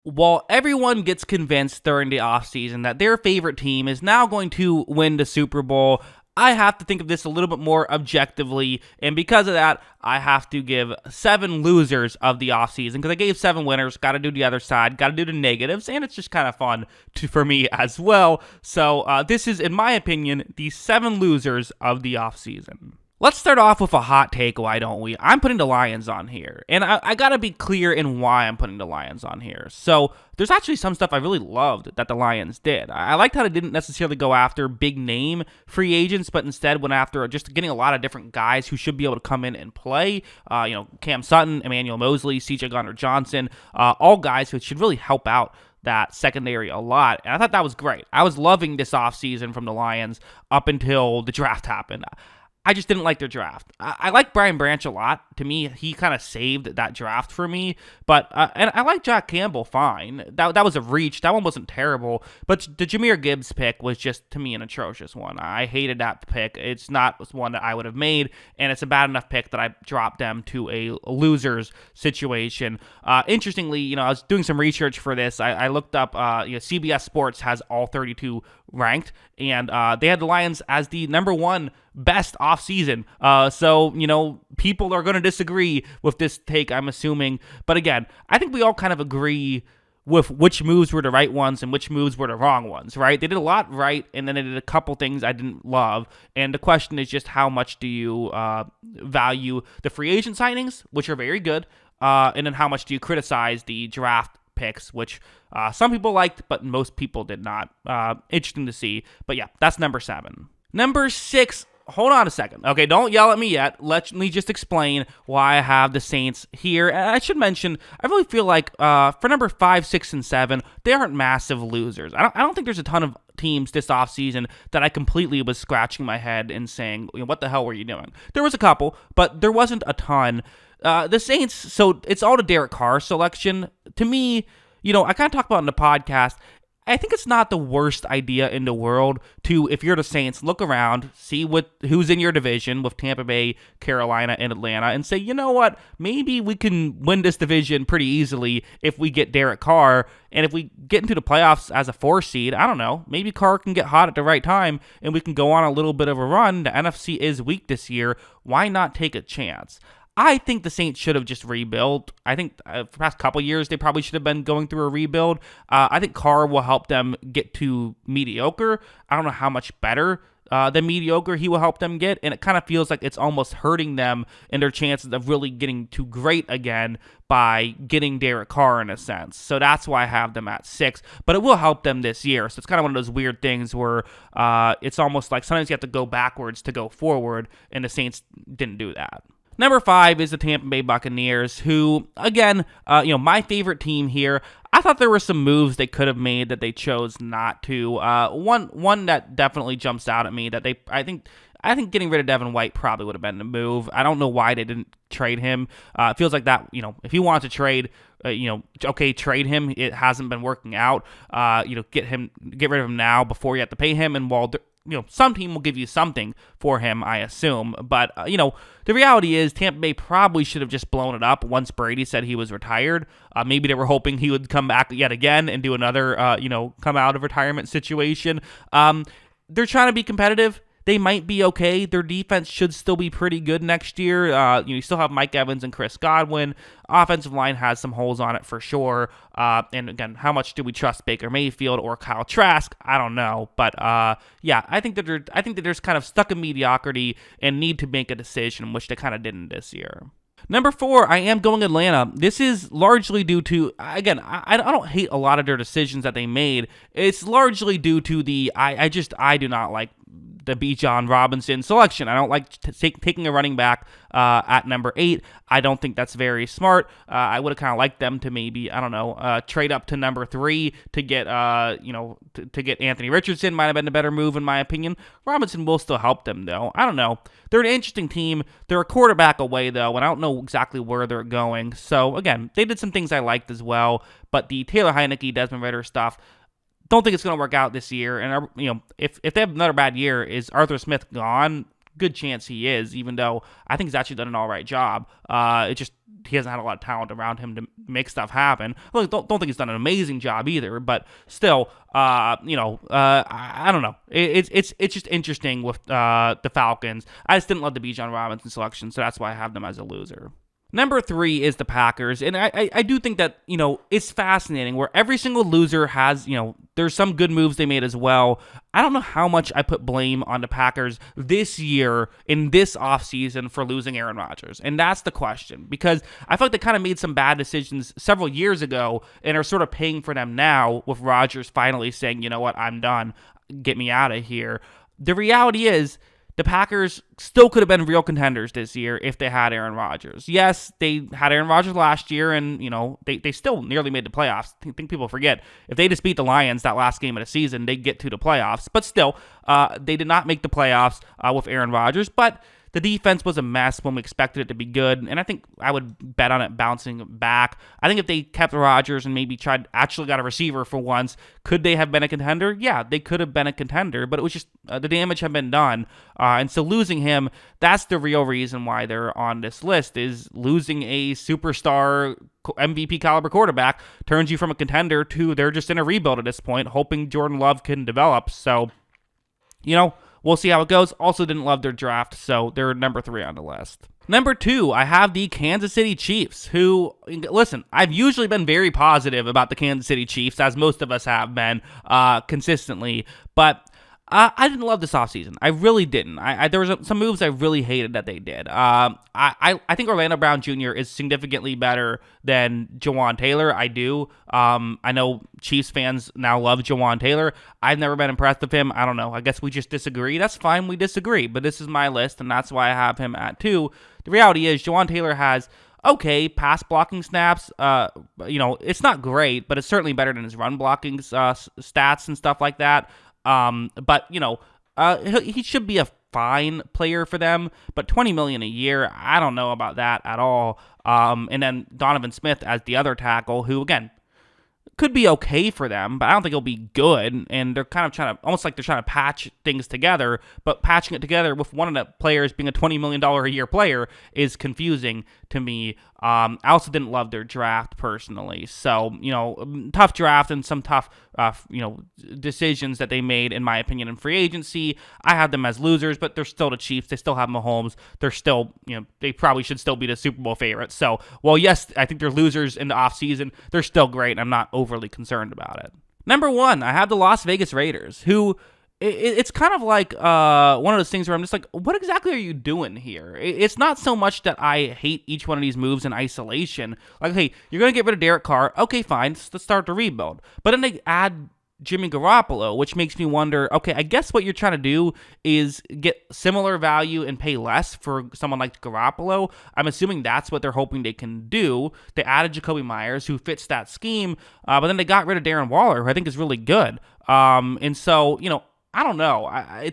while everyone gets convinced during the offseason that their favorite team is now going to win the Super Bowl, I have to think of this a little bit more objectively, and because of that, I have to give 7 losers of the offseason, because I gave 7 winners, got to do the other side, got to do the negatives, and it's just kind of fun for me as well. So this is, in my opinion, the 7 losers of the offseason. Let's start off with a hot take, why don't we? I'm putting the Lions on here, and I gotta be clear in why I'm putting the Lions on here. So, there's actually some stuff I really loved that the Lions did. I liked how they didn't necessarily go after big-name free agents, but instead went after just getting a lot of different guys who should be able to come in and play. Cam Sutton, Emmanuel Mosley, CJ Gardner-Johnson, all guys who should really help out that secondary a lot, and I thought that was great. I was loving this offseason from the Lions up until the draft happened. I just didn't like their draft. I like Brian Branch a lot. To me, he kind of saved that draft for me. But and I like Jack Campbell fine. That was a reach. That one wasn't terrible. But the Jahmyr Gibbs pick was just, to me, an atrocious one. I hated that pick. It's not one that I would have made, and it's a bad enough pick that I dropped them to a losers situation. Interestingly, I was doing some research for this. I looked up. CBS Sports has all 32 ranked, and they had the Lions as the number 1 best offseason. So, people are going to disagree with this take, I'm assuming. But again, I think we all kind of agree with which moves were the right ones and which moves were the wrong ones, right? They did a lot right, and then they did a couple things I didn't love. And the question is just how much do you value the free agent signings, which are very good, and then how much do you criticize the draft picks, which some people liked, but most people did not. Interesting to see. But yeah, that's number 7. Number 6, hold on a second. Okay, don't yell at me yet. Let me just explain why I have the Saints here. And I should mention, I really feel like for number 5, 6, and 7, they aren't massive losers. I don't think there's a ton of teams this offseason that I completely was scratching my head and saying, what the hell were you doing? There was a couple, but there wasn't a ton. The Saints, so it's all the Derek Carr selection. To me, I kind of talked about it in the podcast. I think it's not the worst idea in the world to, if you're the Saints, look around, see who's in your division with Tampa Bay, Carolina, and Atlanta, and say, you know what, maybe we can win this division pretty easily if we get Derek Carr, and if we get into the playoffs as a 4 seed, I don't know, maybe Carr can get hot at the right time, and we can go on a little bit of a run. The NFC is weak this year. Why not take a chance? I think the Saints should have just rebuilt. I think for the past couple years, they probably should have been going through a rebuild. I think Carr will help them get to mediocre. I don't know how much better than mediocre he will help them get, and it kind of feels like it's almost hurting them in their chances of really getting to great again by getting Derek Carr in a sense. So that's why I have them at 6, but it will help them this year. So it's kind of one of those weird things where it's almost like sometimes you have to go backwards to go forward, and the Saints didn't do that. Number 5 is the Tampa Bay Buccaneers, who, again, my favorite team here. I thought there were some moves they could have made that they chose not to. One that definitely jumps out at me that I think getting rid of Devin White probably would have been the move. I don't know why they didn't trade him. It feels like that, if you want to trade, trade him. It hasn't been working out. Get rid of him now before you have to pay him. And while some team will give you something for him, I assume. But, the reality is Tampa Bay probably should have just blown it up once Brady said he was retired. Maybe they were hoping he would come back yet again and do another, come out of retirement situation. They're trying to be competitive. They might be okay. Their defense should still be pretty good next year. You still have Mike Evans and Chris Godwin. Offensive line has some holes on it for sure. And again, how much do we trust Baker Mayfield or Kyle Trask? I don't know. But I think that they're kind of stuck in mediocrity and need to make a decision, which they kind of didn't this year. Number 4, I am going Atlanta. This is largely due to, again, I don't hate a lot of their decisions that they made. It's largely due to I do not like the Bijan Robinson selection. I don't like taking a running back at number 8. I don't think that's very smart. I would have kind of liked them to maybe, trade up to number 3 to get, to get Anthony Richardson. Might have been a better move in my opinion. Robinson will still help them though. I don't know. They're an interesting team. They're a quarterback away though, and I don't know exactly where they're going. So again, they did some things I liked as well, but the Taylor Heineke, Desmond Ridder stuff, don't think it's going to work out this year. And, if they have another bad year, is Arthur Smith gone? Good chance he is, even though I think he's actually done an all right job. It just, he hasn't had a lot of talent around him to make stuff happen. Look, don't think he's done an amazing job either, but still, I don't know. It's just interesting with the Falcons. I just didn't love the Bijan Robinson selection, so that's why I have them as a loser. Number 3 is the Packers, and I do think that, it's fascinating where every single loser has, there's some good moves they made as well. I don't know how much I put blame on the Packers this year in this offseason for losing Aaron Rodgers, and that's the question, because I feel like they kind of made some bad decisions several years ago and are sort of paying for them now with Rodgers finally saying, you know what, I'm done, get me out of here. The reality is, the Packers still could have been real contenders this year if they had Aaron Rodgers. Yes, they had Aaron Rodgers last year, and, they still nearly made the playoffs. I think people forget. If they just beat the Lions that last game of the season, they'd get to the playoffs. But still, they did not make the playoffs with Aaron Rodgers. But the defense was a mess when we expected it to be good, and I think I would bet on it bouncing back. I think if they kept Rodgers and maybe actually got a receiver for once, could they have been a contender? Yeah, they could have been a contender, but it was just the damage had been done. And so losing him, that's the real reason why they're on this list, is losing a superstar MVP caliber quarterback turns you from a contender to they're just in a rebuild at this point, hoping Jordan Love can develop. So, we'll see how it goes. Also didn't love their draft, so they're number 3 on the list. Number 2, I have the Kansas City Chiefs, who, listen, I've usually been very positive about the Kansas City Chiefs, as most of us have been consistently, but I didn't love this offseason. I really didn't. There was some moves I really hated that they did. I think Orlando Brown Jr. is significantly better than Jawan Taylor. I do. I know Chiefs fans now love Jawan Taylor. I've never been impressed with him. I don't know. I guess we just disagree. That's fine. We disagree. But this is my list, and that's why I have him at 2. The reality is Jawan Taylor has okay pass blocking snaps. It's not great, but it's certainly better than his run blocking stats and stuff like that. But he should be a fine player for them, but $20 million a year, I don't know about that at all. And then Donovan Smith as the other tackle, who again could be okay for them, but I don't think he'll be good. And they're kind of almost like they're trying to patch things together, but patching it together with one of the players being a $20 million a year player is confusing to me. I also didn't love their draft personally. So, tough draft and some tough, decisions that they made, in my opinion, in free agency. I have them as losers, but they're still the Chiefs. They still have Mahomes. They're still, they probably should still be the Super Bowl favorites. So, well, yes, I think they're losers in the offseason. They're still great, and I'm not overly concerned about it. Number 1, I have the Las Vegas Raiders, who it's kind of like one of those things where I'm just like, what exactly are you doing here? It's not so much that I hate each one of these moves in isolation. Like, hey, you're going to get rid of Derek Carr. Okay, fine. Let's start the rebuild. But then they add Jimmy Garoppolo, which makes me wonder, okay, I guess what you're trying to do is get similar value and pay less for someone like Garoppolo. I'm assuming that's what they're hoping they can do. They added Jacoby Myers, who fits that scheme, but then they got rid of Darren Waller, who I think is really good. And so, I don't know.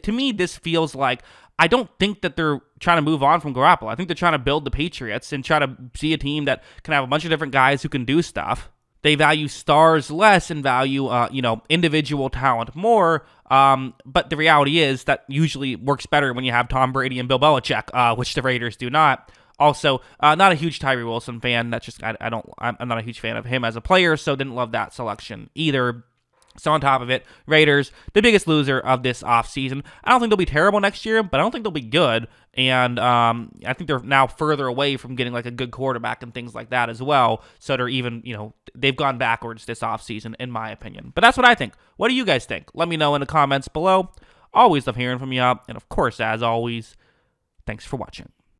To me, this feels like I don't think that they're trying to move on from Garoppolo. I think they're trying to build the Patriots and try to see a team that can have a bunch of different guys who can do stuff. They value stars less and value, individual talent more. But the reality is that usually works better when you have Tom Brady and Bill Belichick, which the Raiders do not. Also, not a huge Tyree Wilson fan. That's just I'm not a huge fan of him as a player, so didn't love that selection either. So on top of it, Raiders, the biggest loser of this offseason. I don't think they'll be terrible next year, but I don't think they'll be good. And I think they're now further away from getting like a good quarterback and things like that as well. So they're even, they've gone backwards this offseason, in my opinion. But that's what I think. What do you guys think? Let me know in the comments below. Always love hearing from you. And of course, as always, thanks for watching.